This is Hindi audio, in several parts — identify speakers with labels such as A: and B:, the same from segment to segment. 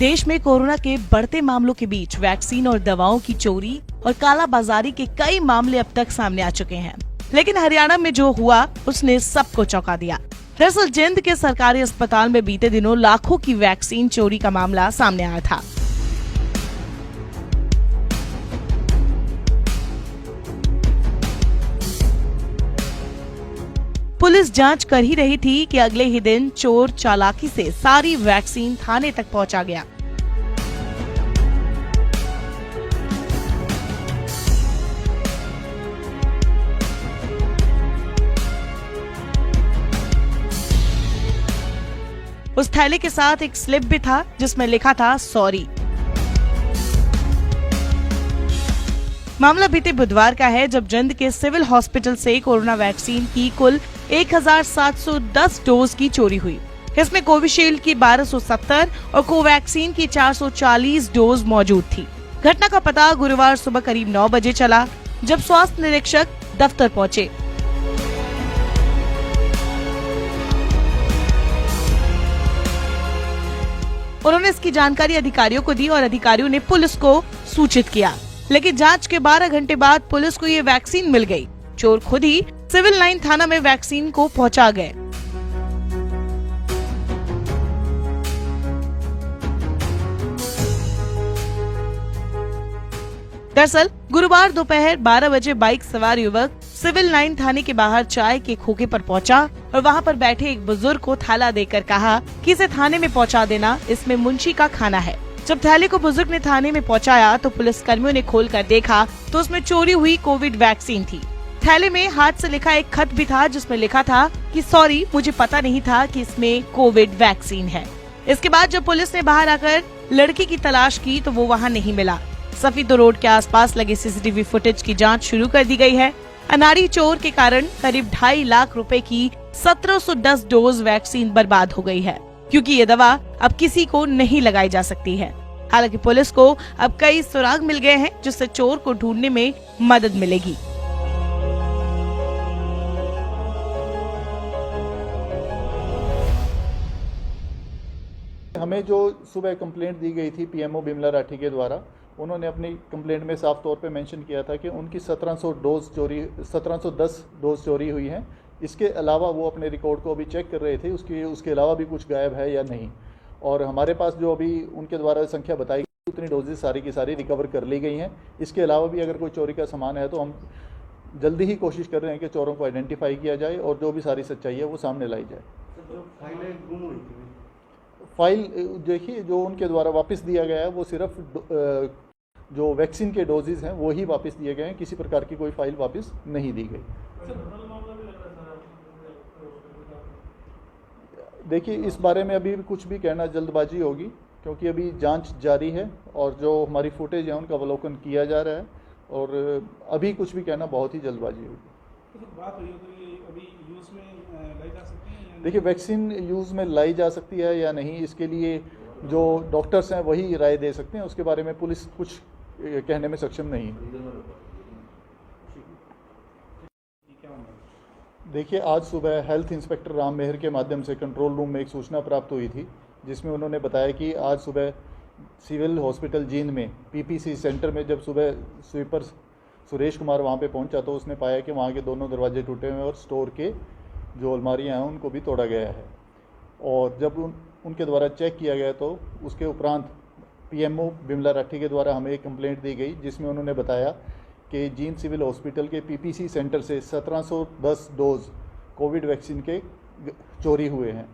A: देश में कोरोना के बढ़ते मामलों के बीच वैक्सीन और दवाओं की चोरी और कालाबाजारी के कई मामले अब तक सामने आ चुके हैं, लेकिन हरियाणा में जो हुआ उसने सबको चौंका दिया। दरअसल जिंद के सरकारी अस्पताल में बीते दिनों लाखों की वैक्सीन चोरी का मामला सामने आया था। पुलिस जांच कर ही रही थी कि अगले ही दिन चोर चालाकी से सारी वैक्सीन थाने तक पहुंचा गया। उस थैले के साथ एक स्लिप भी था जिसमें लिखा था सॉरी। मामला बीते बुधवार का है, जब जिंद के सिविल हॉस्पिटल से कोरोना वैक्सीन की कुल 1710 डोज की चोरी हुई। इसमें कोविशील्ड की 1270 और कोवैक्सीन की 440 डोज मौजूद थी। घटना का पता गुरुवार सुबह करीब 9 बजे चला, जब स्वास्थ्य निरीक्षक दफ्तर पहुंचे। उन्होंने इसकी जानकारी अधिकारियों को दी और अधिकारियों ने पुलिस को सूचित किया, लेकिन जांच के 12 घंटे बाद पुलिस को ये वैक्सीन मिल गई। चोर खुद ही सिविल लाइन थाना में वैक्सीन को पहुंचा गए। दरअसल गुरुवार दोपहर 12 बजे बाइक सवार युवक सिविल लाइन थाने के बाहर चाय के खोखे पर पहुंचा और वहां पर बैठे एक बुजुर्ग को थैला देकर कहा कि इसे थाने में पहुंचा देना, इसमें मुंशी का खाना है। जब थैले को बुजुर्ग ने थाने में पहुंचाया तो पुलिस कर्मियों ने खोलकर देखा तो उसमें चोरी हुई कोविड वैक्सीन थी। थैले में हाथ से लिखा एक खत भी था जिसमें लिखा था कि सॉरी, मुझे पता नहीं था कि इसमें कोविड वैक्सीन है। इसके बाद जब पुलिस ने बाहर आकर लड़की की तलाश की तो वो वहाँ नहीं मिला। सफीदो रोड के आसपास लगे सीसीटीवी फुटेज की जांच शुरू कर दी गई है। अनाड़ी चोर के कारण करीब 2.5 लाख रुपए की 1710 डोज वैक्सीन बर्बाद हो गई है, क्योंकि ये दवा अब किसी को नहीं लगाई जा सकती है। हालांकि पुलिस को अब कई सुराग मिल गए हैं जिससे चोर को ढूंढने में मदद मिलेगी।
B: हमें जो सुबह कंप्लेंट दी गई थी पीएमओ बिमला राठी के द्वारा, उन्होंने अपनी कंप्लेंट में साफ तौर पे मेंशन किया था कि उनकी 1710 डोज चोरी हुई हैं। इसके अलावा वो अपने रिकॉर्ड को अभी चेक कर रहे थे, उसके अलावा भी कुछ गायब है या नहीं। और हमारे पास जो अभी उनके द्वारा संख्या बताई गई उतनी डोजेज सारी की सारी रिकवर कर ली गई हैं। इसके अलावा भी अगर कोई चोरी का सामान है तो हम जल्दी ही कोशिश कर रहे हैं कि चोरों को आइडेंटिफाई किया जाए और जो भी सारी सच्चाई है वो सामने लाई जाए। फाइल देखिए, जो उनके द्वारा वापस दिया गया है वो सिर्फ जो वैक्सीन के डोजेज हैं वो ही वापस दिए गए हैं, किसी प्रकार की कोई फाइल वापस नहीं दी गई। देखिए, इस बारे में अभी कुछ भी कहना जल्दबाजी होगी, क्योंकि अभी जांच जारी है और जो हमारी फुटेज है उनका अवलोकन किया जा रहा है और अभी कुछ भी कहना बहुत ही जल्दबाजी होगी।
C: बात हुई तो ये अभी यूज़ में लाई जा सकती है?
B: देखिए, वैक्सीन यूज़ में लाई जा सकती है या नहीं, इसके लिए जो डॉक्टर्स हैं वही राय दे सकते हैं। उसके बारे में पुलिस कुछ कहने में सक्षम नहीं है। देखिए, आज सुबह हेल्थ इंस्पेक्टर राम मेहर के माध्यम से कंट्रोल रूम में एक सूचना प्राप्त हुई थी, जिसमें उन्होंने बताया कि आज सुबह सिविल हॉस्पिटल जींद में पीपीसी सेंटर में जब सुबह स्वीपर सुरेश कुमार वहाँ पे पहुँचा तो उसने पाया कि वहाँ के दोनों दरवाजे टूटे हुए हैं और स्टोर के जो अलमारियाँ हैं उनको भी तोड़ा गया है। और जब उनके द्वारा चेक किया गया तो उसके उपरांत पीएमओ बिमला राठी के द्वारा हमें एक कंप्लेंट दी गई, जिसमें उन्होंने बताया कि जींद सिविल हॉस्पिटल के पीपीसी सेंटर से 1710 डोज कोविड वैक्सीन के चोरी हुए हैं।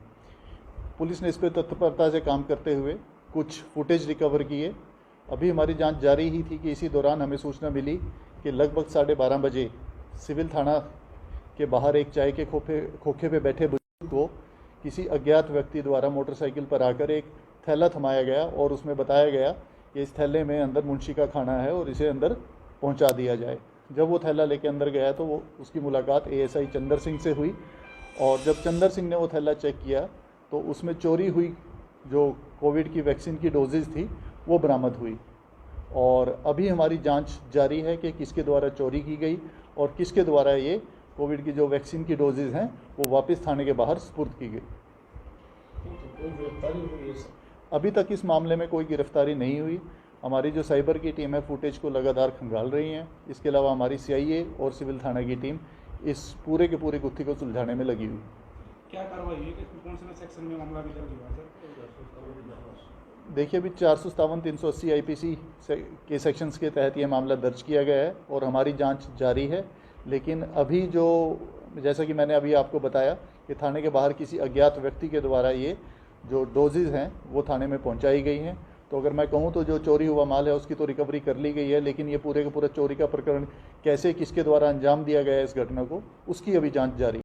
B: पुलिस ने इस पर तत्परता से काम करते हुए कुछ फुटेज रिकवर किए। अभी हमारी जांच जारी ही थी कि इसी दौरान हमें सूचना मिली कि लगभग 12:30 बजे सिविल थाना के बाहर एक चाय के खोखे पे बैठे बुजुर्ग को किसी अज्ञात व्यक्ति द्वारा मोटरसाइकिल पर आकर एक थैला थमाया गया और उसमें बताया गया कि इस थैले में अंदर मुंशी का खाना है और इसे अंदर पहुंचा दिया जाए। जब वो थैला लेके अंदर गया तो वो उसकी मुलाकात एएसआई चंदर सिंह से हुई और जब चंदर सिंह ने वो थैला चेक किया तो उसमें चोरी हुई जो कोविड की वैक्सीन की डोजेज थी वो बरामद हुई। और अभी हमारी जांच जारी है कि किसके द्वारा चोरी की गई और किसके द्वारा ये कोविड की जो वैक्सीन की डोजेज हैं वो वापस थाने के बाहर सुपुर्द की गई। अभी तक इस मामले में कोई गिरफ्तारी नहीं हुई। हमारी जो साइबर की टीम है फुटेज को लगातार खंगाल रही है। इसके अलावा हमारी सीआईए और सिविल थाना की टीम इस पूरे के पूरे गुत्थी को सुलझाने में लगी हुई।
C: क्या कार्रवाई हुई कि कौन से सेक्शन में मामला भी दर्ज हुआ सर?
B: देखिए, अभी 457 380 आईपीसी के सेक्शंस के तहत ये मामला दर्ज किया गया है और हमारी जांच जारी है। लेकिन अभी जो, जैसा कि मैंने अभी आपको बताया कि थाने के बाहर किसी अज्ञात व्यक्ति के द्वारा ये जो डोजेज हैं वो थाने में पहुंचाई गई हैं। तो अगर मैं कहूं तो जो चोरी हुआ माल है उसकी तो रिकवरी कर ली गई है, लेकिन ये पूरे का पूरा चोरी का प्रकरण कैसे किसके द्वारा अंजाम दिया गया है इस घटना को, उसकी अभी जांच जारी है।